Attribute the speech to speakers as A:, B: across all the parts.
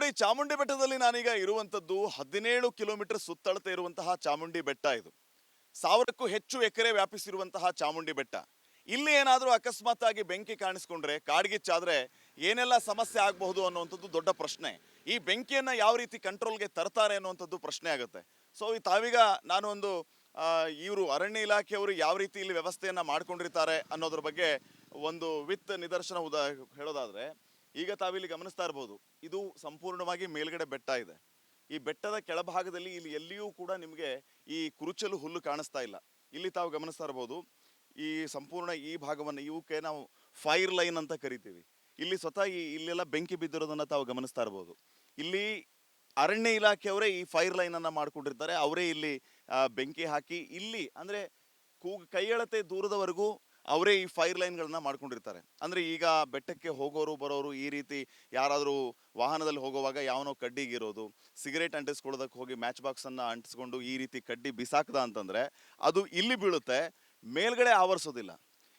A: ನೋಡಿ, ಚಾಮುಂಡಿ ಬೆಟ್ಟದಲ್ಲಿ ನಾನೀಗ ಇರುವಂತದ್ದು 17 ಕಿಲೋಮೀಟರ್ ಸುತ್ತಳತೆ ಇರುವಂತಹ ಚಾಮುಂಡಿ ಬೆಟ್ಟ. ಇದು 1000ಕ್ಕೂ ಹೆಚ್ಚು ಎಕರೆ ವ್ಯಾಪಿಸಿರುವಂತಹ ಚಾಮುಂಡಿ ಬೆಟ್ಟ. ಇಲ್ಲಿ ಏನಾದರೂ ಅಕಸ್ಮಾತ್ ಆಗಿ ಬೆಂಕಿ ಕಾಣಿಸ್ಕೊಂಡ್ರೆ, ಕಾಡ್ಗಿಚ್ಚಾದ್ರೆ ಏನೆಲ್ಲ ಸಮಸ್ಯೆ ಆಗಬಹುದು ಅನ್ನುವಂಥದ್ದು ದೊಡ್ಡ ಪ್ರಶ್ನೆ. ಈ ಬೆಂಕಿಯನ್ನ ಯಾವ ರೀತಿ ಕಂಟ್ರೋಲ್ಗೆ ತರ್ತಾರೆ ಅನ್ನುವಂಥದ್ದು ಪ್ರಶ್ನೆ ಆಗುತ್ತೆ. ಸೊ ತಾವೀಗ ನಾನು ಒಂದು ಇವರು ಅರಣ್ಯ ಇಲಾಖೆಯವರು ಯಾವ ರೀತಿ ಇಲ್ಲಿ ವ್ಯವಸ್ಥೆಯನ್ನ ಮಾಡ್ಕೊಂಡಿರ್ತಾರೆ ಅನ್ನೋದ್ರ ಬಗ್ಗೆ ಒಂದು ವಿತ್ ನಿದರ್ಶನ ಹೇಳೋದಾದ್ರೆ, ಈಗ ತಾವಿಲ್ಲಿ ಗಮನಿಸ್ತಾ ಇರಬಹುದು, ಇದು ಸಂಪೂರ್ಣವಾಗಿ ಮೇಲ್ಗಡೆ ಬೆಟ್ಟ ಇದೆ. ಈ ಬೆಟ್ಟದ ಕೆಳಭಾಗದಲ್ಲಿ ಇಲ್ಲಿ ಎಲ್ಲಿಯೂ ಕೂಡ ನಿಮಗೆ ಈ ಕುರುಚಲು ಹುಲ್ಲು ಕಾಣಿಸ್ತಾ ಇಲ್ಲ. ಇಲ್ಲಿ ತಾವು ಗಮನಿಸ್ತಾ ಇರಬಹುದು, ಈ ಸಂಪೂರ್ಣ ಈ ಭಾಗವನ್ನು ಇವಕ್ಕೆ ನಾವು ಫೈರ್ ಲೈನ್ ಅಂತ ಕರಿತೀವಿ. ಇಲ್ಲಿ ಸ್ವತಃ ಇಲ್ಲೆಲ್ಲ ಬೆಂಕಿ ಬಿದ್ದಿರೋದನ್ನ ತಾವು ಗಮನಿಸ್ತಾ ಇರಬಹುದು. ಇಲ್ಲಿ ಅರಣ್ಯ ಇಲಾಖೆಯವರೇ ಈ ಫೈರ್ ಲೈನ್ ಅನ್ನ ಮಾಡ್ಕೊಂಡಿರ್ತಾರೆ. ಅವರೇ ಇಲ್ಲಿ ಬೆಂಕಿ ಹಾಕಿ ಇಲ್ಲಿ ಅಂದ್ರೆ ಕೈಯಳತೆ ದೂರದವರೆಗೂ ಅವರೇ ಈ ಫೈರ್ ಲೈನ್ಗಳನ್ನ ಮಾಡ್ಕೊಂಡಿರ್ತಾರೆ. ಅಂದ್ರೆ ಈಗ ಬೆಟ್ಟಕ್ಕೆ ಹೋಗೋರು ಬರೋರು ಈ ರೀತಿ ಯಾರಾದರೂ ವಾಹನದಲ್ಲಿ ಹೋಗುವಾಗ ಯಾವನೋ ಕಡ್ಡಿಗಿರೋದು, ಸಿಗರೇಟ್ ಅಂಟಿಸ್ಕೊಳ್ಳೋದಕ್ಕೆ ಹೋಗಿ ಮ್ಯಾಚ್ ಬಾಕ್ಸ್ ಅನ್ನ ಅಂಟಿಸ್ಕೊಂಡು ಈ ರೀತಿ ಕಡ್ಡಿ ಬಿಸಾಕ್ದ ಅಂತಂದ್ರೆ ಅದು ಇಲ್ಲಿ ಬೀಳುತ್ತೆ, ಮೇಲ್ಗಡೆ ಆವರಿಸೋದಿಲ್ಲ.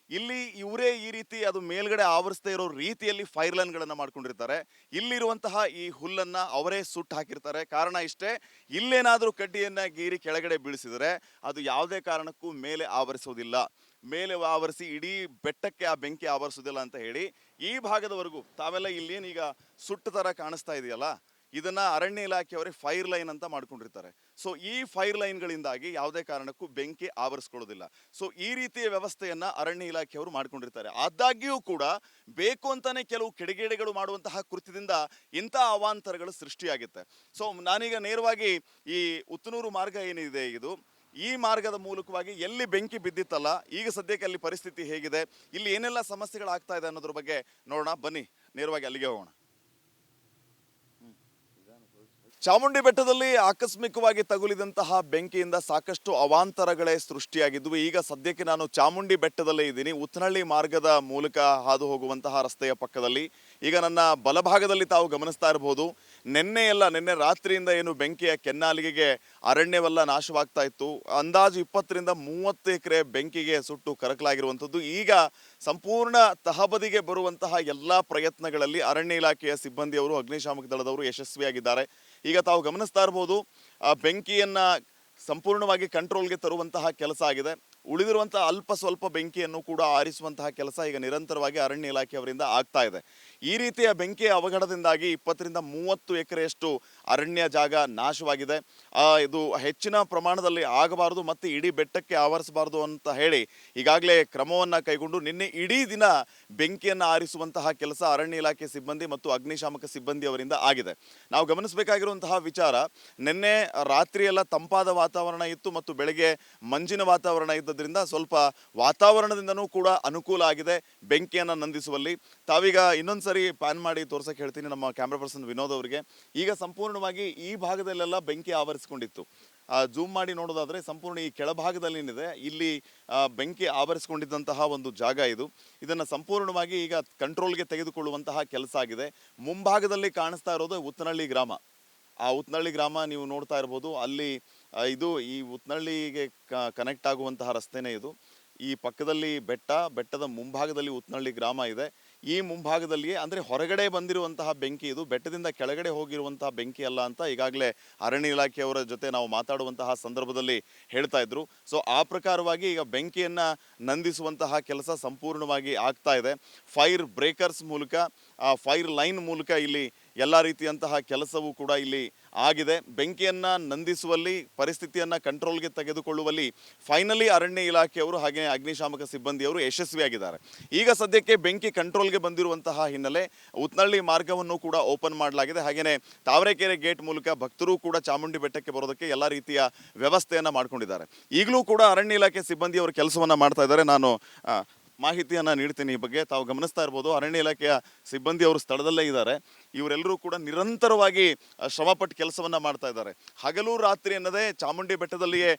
A: ಇಲ್ಲಿ ಇವರೇ ಈ ರೀತಿ ಅದು ಮೇಲ್ಗಡೆ ಆವರಿಸದೇ ಇರೋ ರೀತಿಯಲ್ಲಿ ಫೈರ್ ಲೈನ್ಗಳನ್ನ ಮಾಡ್ಕೊಂಡಿರ್ತಾರೆ. ಇಲ್ಲಿರುವಂತಹ ಈ ಹುಲ್ಲನ್ನ ಅವರೇ ಸುಟ್ಟು ಹಾಕಿರ್ತಾರೆ. ಕಾರಣ ಇಷ್ಟೇ, ಇಲ್ಲೇನಾದ್ರೂ ಕಡ್ಡಿಯನ್ನ ಗೀರಿ ಕೆಳಗಡೆ ಬೀಳಿಸಿದರೆ ಅದು ಯಾವುದೇ ಕಾರಣಕ್ಕೂ ಮೇಲೆ ಆವರಿಸೋದಿಲ್ಲ. ಮೇಲೆ ಆವರಿಸಿ ಇಡೀ ಬೆಟ್ಟಕ್ಕೆ ಆ ಬೆಂಕಿ ಆವರಿಸೋದಿಲ್ಲ ಅಂತ ಹೇಳಿ ಈ ಭಾಗದವರೆಗೂ ತಾವೆಲ್ಲ ಇಲ್ಲೇನೀಗ ಸುಟ್ಟ ತರ ಕಾಣಿಸ್ತಾ ಇದೆಯಲ್ಲ, ಇದನ್ನ ಅರಣ್ಯ ಇಲಾಖೆಯವರೇ ಫೈರ್ ಲೈನ್ ಅಂತ ಮಾಡ್ಕೊಂಡಿರ್ತಾರೆ. ಸೊ ಈ ಫೈರ್ ಲೈನ್ಗಳಿಂದಾಗಿ ಯಾವುದೇ ಕಾರಣಕ್ಕೂ ಬೆಂಕಿ ಆವರಿಸ್ಕೊಳ್ಳೋದಿಲ್ಲ. ಸೊ ಈ ರೀತಿಯ ವ್ಯವಸ್ಥೆಯನ್ನ ಅರಣ್ಯ ಇಲಾಖೆಯವರು ಮಾಡ್ಕೊಂಡಿರ್ತಾರೆ. ಆದಾಗ್ಯೂ ಕೂಡ ಬೇಕು ಅಂತಾನೆ ಕೆಲವು ಕಿಡಿಗೇಡಿಗಳು ಮಾಡುವಂತಹ ಕೃತ್ಯದಿಂದ ಇಂಥ ಅವಾಂತರಗಳು ಸೃಷ್ಟಿಯಾಗುತ್ತೆ. ಸೊ ನಾನೀಗ ನೇರವಾಗಿ ಈ ಉತ್ತನೂರು ಮಾರ್ಗ ಏನಿದೆ, ಈ ಮಾರ್ಗದ ಮೂಲಕವಾಗಿ ಎಲ್ಲಿ ಬೆಂಕಿ ಬಿದ್ದಿತ್ತಲ್ಲ, ಈಗ ಸದ್ಯಕ್ಕೆ ಅಲ್ಲಿ ಪರಿಸ್ಥಿತಿ ಹೇಗಿದೆ, ಇಲ್ಲಿ ಏನೆಲ್ಲ ಸಮಸ್ಯೆಗಳಾಗ್ತಾ ಇದೆ ಅನ್ನೋದ್ರ ಬಗ್ಗೆ ನೋಡೋಣ. ಬನ್ನಿ ನೇರವಾಗಿ ಅಲ್ಲಿಗೆ ಹೋಗೋಣ. ಚಾಮುಂಡಿ ಬೆಟ್ಟದಲ್ಲಿ ಆಕಸ್ಮಿಕವಾಗಿ ತಗುಲಿದಂತಹ ಬೆಂಕಿಯಿಂದ ಸಾಕಷ್ಟು ಅವಾಂತರಗಳೇ ಸೃಷ್ಟಿಯಾಗಿದ್ವು. ಈಗ ಸದ್ಯಕ್ಕೆ ನಾನು ಚಾಮುಂಡಿ ಬೆಟ್ಟದಲ್ಲೇ ಇದ್ದೀನಿ, ಉತ್ತನಹಳ್ಳಿ ಮಾರ್ಗದ ಮೂಲಕ ಹಾದು ಹೋಗುವಂತಹ ರಸ್ತೆಯ ಪಕ್ಕದಲ್ಲಿ. ಈಗ ನನ್ನ ಬಲಭಾಗದಲ್ಲಿ ತಾವು ಗಮನಿಸ್ತಾ ಇರಬಹುದು, ನಿನ್ನೆ ರಾತ್ರಿಯಿಂದ ಏನು ಬೆಂಕಿಯ ಕೆನ್ನಾಲಿಗೆಗೆ ಅರಣ್ಯವೆಲ್ಲ ನಾಶವಾಗ್ತಾ ಇತ್ತು. ಅಂದಾಜು 20ರಿಂದ 30 ಎಕರೆ ಬೆಂಕಿಗೆ ಸುಟ್ಟು ಕರಕಲಾಗಿರುವಂಥದ್ದು. ಈಗ ಸಂಪೂರ್ಣ ತಹಬದಿಗೆ ಬರುವಂತಹ ಎಲ್ಲ ಪ್ರಯತ್ನಗಳಲ್ಲಿ ಅರಣ್ಯ ಇಲಾಖೆಯ ಸಿಬ್ಬಂದಿಯವರು, ಅಗ್ನಿಶಾಮಕ ದಳದವರು ಯಶಸ್ವಿಯಾಗಿದ್ದಾರೆ. ಈಗ ತಾವು ಗಮನಿಸ್ತಾ ಇರಬಹುದು, ಬೆಂಕಿಯನ್ನ ಸಂಪೂರ್ಣವಾಗಿ ಕಂಟ್ರೋಲ್ಗೆ ತರುವಂತಹ ಕೆಲಸ ಆಗಿದೆ. ಉಳಿದಿರುವಂತಹ ಅಲ್ಪ ಸ್ವಲ್ಪ ಬೆಂಕಿಯನ್ನು ಕೂಡ ಆರಿಸುವಂತಹ ಕೆಲಸ ಈಗ ನಿರಂತರವಾಗಿ ಅರಣ್ಯ ಇಲಾಖೆಯವರಿಂದ ಆಗ್ತಾ ಇದೆ. ಈ ರೀತಿಯ ಬೆಂಕಿಯ ಅವಘಡದಿಂದಾಗಿ 20ರಿಂದ 30 ಎಕರೆಯಷ್ಟು ಅರಣ್ಯ ಜಾಗ ನಾಶವಾಗಿದೆ. ಇದು ಹೆಚ್ಚಿನ ಪ್ರಮಾಣದಲ್ಲಿ ಆಗಬಾರದು ಮತ್ತು ಇಡೀ ಬೆಟ್ಟಕ್ಕೆ ಆವರಿಸಬಾರದು ಅಂತ ಹೇಳಿ ಈಗಾಗಲೇ ಕ್ರಮವನ್ನು ಕೈಗೊಂಡು ನಿನ್ನೆ ಇಡೀ ದಿನ ಬೆಂಕಿಯನ್ನು ಆರಿಸುವಂತಹ ಕೆಲಸ ಅರಣ್ಯ ಇಲಾಖೆ ಸಿಬ್ಬಂದಿ ಮತ್ತು ಅಗ್ನಿಶಾಮಕ ಸಿಬ್ಬಂದಿ ಅವರಿಂದ ಆಗಿದೆ. ನಾವು ಗಮನಿಸಬೇಕಾಗಿರುವಂತಹ ವಿಚಾರ, ನಿನ್ನೆ ರಾತ್ರಿ ಎಲ್ಲ ತಂಪಾದ ವಾತಾವರಣ ಇತ್ತು ಮತ್ತು ಬೆಳಗ್ಗೆ ಮಂಜಿನ ವಾತಾವರಣ ಇದ್ದದ್ರಿಂದ ಸ್ವಲ್ಪ ವಾತಾವರಣದಿಂದನೂ ಕೂಡ ಅನುಕೂಲ ಆಗಿದೆ ಬೆಂಕಿಯನ್ನು ನಂದಿಸುವಲ್ಲಿ. ತಾವೀಗ ಇನ್ನೊಂದ್ಸರಿ ಪ್ಯಾನ್ ಮಾಡಿ ತೋರ್ಸಕ್ಕೆ ಹೇಳ್ತೀನಿ ನಮ್ಮ ಕ್ಯಾಮ್ರಾ ಪರ್ಸನ್ ವಿನೋದ್ ಅವರಿಗೆ. ಈಗ ಸಂಪೂರ್ಣವಾಗಿ ಈ ಭಾಗದಲ್ಲೆಲ್ಲ ಬೆಂಕಿ ಆವರಿಸಿಕೊಂಡಿತ್ತು. ಜೂಮ್ ಮಾಡಿ ನೋಡೋದಾದ್ರೆ ಸಂಪೂರ್ಣ ಈ ಕೆಳಭಾಗದಲ್ಲಿ ಏನಿದೆ, ಇಲ್ಲಿ ಬೆಂಕಿ ಆವರಿಸಿಕೊಂಡಿದ್ದಂತಹ ಒಂದು ಜಾಗ ಇದು. ಇದನ್ನು ಸಂಪೂರ್ಣವಾಗಿ ಈಗ ಕಂಟ್ರೋಲ್ಗೆ ತೆಗೆದುಕೊಳ್ಳುವಂತಹ ಕೆಲಸ ಆಗಿದೆ. ಮುಂಭಾಗದಲ್ಲಿ ಕಾಣಿಸ್ತಾ ಇರೋದು ಉತ್ತನಹಳ್ಳಿ ಗ್ರಾಮ. ಆ ಉತ್ತನಹಳ್ಳಿ ಗ್ರಾಮ ನೀವು ನೋಡ್ತಾ ಇರ್ಬೋದು. ಅಲ್ಲಿ ಈ ಉತ್ತನಹಳ್ಳಿಗೆ ಕನೆಕ್ಟ್ ಆಗುವಂತಹ ರಸ್ತೆನೇ ಇದು. ಈ ಪಕ್ಕದಲ್ಲಿ ಬೆಟ್ಟದ ಮುಂಭಾಗದಲ್ಲಿ ಉತ್ತನಹಳ್ಳಿ ಗ್ರಾಮ ಇದೆ. ಈ ಮುಂಭಾಗದಲ್ಲಿಯೇ ಅಂದರೆ ಹೊರಗಡೆ ಬಂದಿರುವಂತಹ ಬೆಂಕಿ ಇದು, ಬೆಟ್ಟದಿಂದ ಕೆಳಗಡೆ ಹೋಗಿರುವಂತಹ ಬೆಂಕಿ ಅಲ್ಲ ಅಂತ ಈಗಾಗಲೇ ಅರಣ್ಯ ಇಲಾಖೆಯವರ ಜೊತೆ ನಾವು ಮಾತಾಡುವಂತಹ ಸಂದರ್ಭದಲ್ಲಿ ಹೇಳ್ತಾ ಇದ್ರು. ಸೊ ಆ ಪ್ರಕಾರವಾಗಿ ಈಗ ಬೆಂಕಿಯನ್ನು ನಂದಿಸುವಂತಹ ಕೆಲಸ ಸಂಪೂರ್ಣವಾಗಿ ಆಗ್ತಾ ಇದೆ. ಫೈರ್ ಬ್ರೇಕರ್ಸ್ ಮೂಲಕ, ಫೈರ್ ಲೈನ್ ಮೂಲಕ ಇಲ್ಲಿ ಎಲ್ಲ ರೀತಿಯಂತಹ ಕೆಲಸವೂ ಕೂಡ ಇಲ್ಲಿ ಆಗಿದೆ. ಬೆಂಕಿಯನ್ನು ನಂದಿಸುವಲ್ಲಿ, ಪರಿಸ್ಥಿತಿಯನ್ನು ಕಂಟ್ರೋಲ್ಗೆ ತೆಗೆದುಕೊಳ್ಳುವಲ್ಲಿ ಫೈನಲಿ ಅರಣ್ಯ ಇಲಾಖೆಯವರು ಹಾಗೆ ಅಗ್ನಿಶಾಮಕ ಸಿಬ್ಬಂದಿಯವರು ಯಶಸ್ವಿಯಾಗಿದ್ದಾರೆ. ಈಗ ಸದ್ಯಕ್ಕೆ ಬೆಂಕಿ ಕಂಟ್ರೋಲ್ಗೆ ಬಂದಿರುವಂತಹ ಹಿನ್ನೆಲೆ ಉತ್ತನಹಳ್ಳಿ ಮಾರ್ಗವನ್ನು ಕೂಡ ಓಪನ್ ಮಾಡಲಾಗಿದೆ. ಹಾಗೆಯೇ ತಾವರೆಕೆರೆ ಗೇಟ್ ಮೂಲಕ ಭಕ್ತರು ಕೂಡ ಚಾಮುಂಡಿ ಬೆಟ್ಟಕ್ಕೆ ಬರೋದಕ್ಕೆ ಎಲ್ಲ ರೀತಿಯ ವ್ಯವಸ್ಥೆಯನ್ನು ಮಾಡ್ಕೊಂಡಿದ್ದಾರೆ. ಈಗಲೂ ಕೂಡ ಅರಣ್ಯ ಇಲಾಖೆ ಸಿಬ್ಬಂದಿಯವರು ಕೆಲಸವನ್ನು ಮಾಡ್ತಾ ಇದ್ದಾರೆ. ನಾನು ಮಾಹಿತಿಯನ್ನು ನೀಡ್ತೀನಿ ಈ ಬಗ್ಗೆ. ತಾವು ಗಮನಿಸ್ತಾ ಇರ್ಬೋದು, ಅರಣ್ಯ ಇಲಾಖೆಯ ಸಿಬ್ಬಂದಿಯವರು ಸ್ಥಳದಲ್ಲೇ ಇದ್ದಾರೆ. ಇವರೆಲ್ಲರೂ ಕೂಡ ನಿರಂತರವಾಗಿ ಶ್ರಮಪಟ್ಟು ಕೆಲಸವನ್ನು ಮಾಡ್ತಾ ಇದ್ದಾರೆ. ಹಗಲು ರಾತ್ರಿ ಅನ್ನದೇ ಚಾಮುಂಡಿ ಬೆಟ್ಟದಲ್ಲಿಯೇ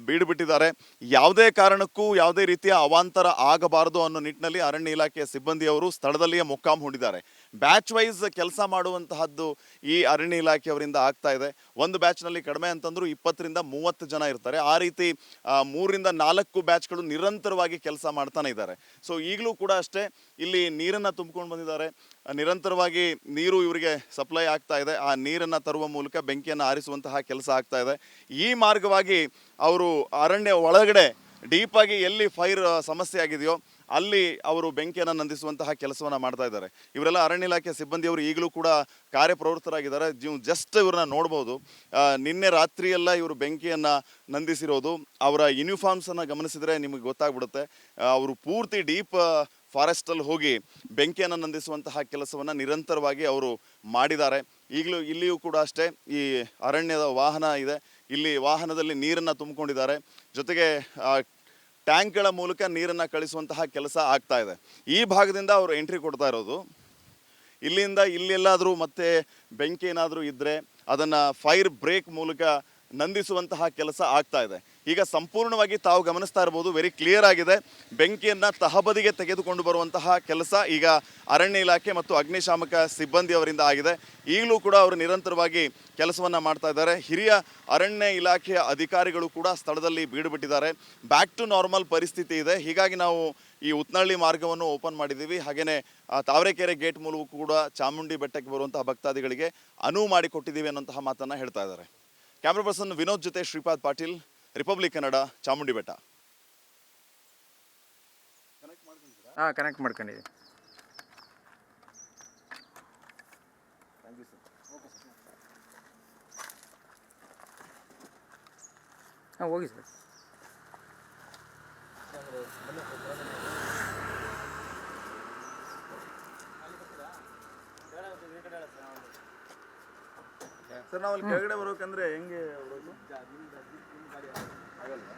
A: ಬೀಡು ಬಿಟ್ಟಿದ್ದಾರೆ. ಯಾವುದೇ ಕಾರಣಕ್ಕೂ ಯಾವುದೇ ರೀತಿಯ ಅವಾಂತರ ಆಗಬಾರದು ಅನ್ನೋ ನಿಟ್ಟಿನಲ್ಲಿ ಅರಣ್ಯ ಇಲಾಖೆಯ ಸಿಬ್ಬಂದಿಯವರು ಸ್ಥಳದಲ್ಲಿಯೇ ಮೊಕ್ಕಾಂ ಹೂಡಿದ್ದಾರೆ. ಬ್ಯಾಚ್ ವೈಸ್ ಕೆಲಸ ಮಾಡುವಂತಹದ್ದು ಈ ಅರಣ್ಯ ಇಲಾಖೆಯವರಿಂದ ಆಗ್ತಾ ಇದೆ. ಒಂದು ಬ್ಯಾಚ್ನಲ್ಲಿ ಕಡಿಮೆ ಅಂತಂದ್ರೂ 20ರಿಂದ 30 ಜನ ಇರ್ತಾರೆ. ಆ ರೀತಿ 3ರಿಂದ 4 ಬ್ಯಾಚ್ಗಳು ನಿರಂತರವಾಗಿ ಕೆಲಸ ಮಾಡ್ತಾನೆ ಇದ್ದಾರೆ. ಸೊ ಈಗಲೂ ಕೂಡ ಅಷ್ಟೇ, ಇಲ್ಲಿ ನೀರನ್ನು ತುಂಬಿಕೊಂಡು ಬಂದಿದ್ದಾರೆ. ನಿರಂತರವಾಗಿ ನೀರು ಇವರಿಗೆ ಸಪ್ಲೈ ಆಗ್ತಾ ಇದೆ. ಆ ನೀರನ್ನು ತರುವ ಮೂಲಕ ಬೆಂಕಿಯನ್ನು ಆರಿಸುವಂತಹ ಕೆಲಸ ಆಗ್ತಾ ಇದೆ. ಈ ಮಾರ್ಗವಾಗಿ ಅವರು ಅರಣ್ಯ ಒಳಗಡೆ ಡೀಪಾಗಿ ಎಲ್ಲಿ ಫೈರ್ ಸಮಸ್ಯೆ ಆಗಿದೆಯೋ ಅಲ್ಲಿ ಅವರು ಬೆಂಕಿಯನ್ನು ನಂದಿಸುವಂತಹ ಕೆಲಸವನ್ನು ಮಾಡ್ತಾ ಇದ್ದಾರೆ. ಇವರೆಲ್ಲ ಅರಣ್ಯ ಇಲಾಖೆ ಸಿಬ್ಬಂದಿಯವರು ಈಗಲೂ ಕೂಡ ಕಾರ್ಯಪ್ರವೃತ್ತರಾಗಿದ್ದಾರೆ. ಜಸ್ಟ್ ಇವ್ರನ್ನ ನೋಡ್ಬೋದು. ನಿನ್ನೆ ರಾತ್ರಿಯೆಲ್ಲ ಇವರು ಬೆಂಕಿಯನ್ನು ನಂದಿಸಿರೋದು. ಅವರ ಯೂನಿಫಾರ್ಮ್ಸನ್ನು ಗಮನಿಸಿದರೆ ನಿಮಗೆ ಗೊತ್ತಾಗ್ಬಿಡುತ್ತೆ. ಅವರು ಪೂರ್ತಿ ಡೀಪ್ ಫಾರೆಸ್ಟಲ್ಲಿ ಹೋಗಿ ಬೆಂಕಿಯನ್ನು ನಂದಿಸುವಂತಹ ಕೆಲಸವನ್ನು ನಿರಂತರವಾಗಿ ಅವರು ಮಾಡಿದ್ದಾರೆ. ಇಲ್ಲಿಯೂ ಕೂಡ ಅಷ್ಟೇ ಈ ಅರಣ್ಯದ ವಾಹನ ಇದೆ. ಇಲ್ಲಿ ವಾಹನದಲ್ಲಿ ನೀರನ್ನು ತುಂಬಿಕೊಂಡಿದ್ದಾರೆ. ಜೊತೆಗೆ ಟ್ಯಾಂಕ್ಗಳ ಮೂಲಕ ನೀರನ್ನು ಕಳಿಸುವಂತಹ ಕೆಲಸ ಆಗ್ತಾ ಇದೆ. ಈ ಭಾಗದಿಂದ ಅವರು ಎಂಟ್ರಿ ಕೊಡ್ತಾ ಇರೋದು. ಇಲ್ಲಿಂದ ಇಲ್ಲೆಲ್ಲಾದರೂ ಮತ್ತೆ ಬೆಂಕಿ ಏನಾದರೂ ಇದ್ದರೆ ಅದನ್ನು ಫೈರ್ ಬ್ರೇಕ್ ಮೂಲಕ ನಂದಿಸುವಂತಹ ಕೆಲಸ ಆಗ್ತಾ ಇದೆ. ಈಗ ಸಂಪೂರ್ಣವಾಗಿ ತಾವು ಗಮನಿಸ್ತಾ ಇರ್ಬೋದು, ವೆರಿ ಕ್ಲಿಯರ್ ಆಗಿದೆ. ಬೆಂಕಿಯನ್ನು ತಹಬದಿಗೆ ತೆಗೆದುಕೊಂಡು ಬರುವಂತಹ ಕೆಲಸ ಈಗ ಅರಣ್ಯ ಇಲಾಖೆ ಮತ್ತು ಅಗ್ನಿಶಾಮಕ ಸಿಬ್ಬಂದಿಯವರಿಂದ ಆಗಿದೆ. ಈಗಲೂ ಕೂಡ ಅವರು ನಿರಂತರವಾಗಿ ಕೆಲಸವನ್ನು ಮಾಡ್ತಾ ಇದ್ದಾರೆ. ಹಿರಿಯ ಅರಣ್ಯ ಇಲಾಖೆಯ ಅಧಿಕಾರಿಗಳು ಕೂಡ ಸ್ಥಳದಲ್ಲಿ ಬೀಡುಬಿಟ್ಟಿದ್ದಾರೆ. ಬ್ಯಾಕ್ ಟು ನಾರ್ಮಲ್ ಪರಿಸ್ಥಿತಿ ಇದೆ. ಹೀಗಾಗಿ ನಾವು ಈ ಉತ್ನಳ್ಳಿ ಮಾರ್ಗವನ್ನು ಓಪನ್ ಮಾಡಿದ್ದೀವಿ. ಹಾಗೆಯೇ ತಾವರೆಕೆರೆ ಗೇಟ್ ಮೂಲಕ ಕೂಡ ಚಾಮುಂಡಿ ಬೆಟ್ಟಕ್ಕೆ ಬರುವಂತಹ ಭಕ್ತಾದಿಗಳಿಗೆ ಅನುವು ಮಾಡಿಕೊಟ್ಟಿದ್ದೀವಿ ಅನ್ನೋಂತಹ ಮಾತನ್ನು ಹೇಳ್ತಾ ಇದ್ದಾರೆ. ಕ್ಯಾಮ್ರಾ ಪರ್ಸನ್ ವಿನೋದ್ ಜೊತೆ ಶ್ರೀಪಾದ್ ಪಾಟೀಲ್, ರಿಪಬ್ಲಿಕ್ ಕನ್ನಡ, ಚಾಮುಂಡಿ ಬೆಟ್ಟ.
B: ಕನೆಕ್ಟ್ ಮಾಡ್ಕೊಂಡಿದ್ದೀವಿ. ಹೋಗಿ ಸರ್.
A: ಸರ್ ನಾವು ಅಲ್ಲಿ ಕೆಳಗಡೆ ಬರೋಕಂದ್ರೆ ಹೆಂಗೆ ಬರೋದು? ಆಗಲ್ವಾ?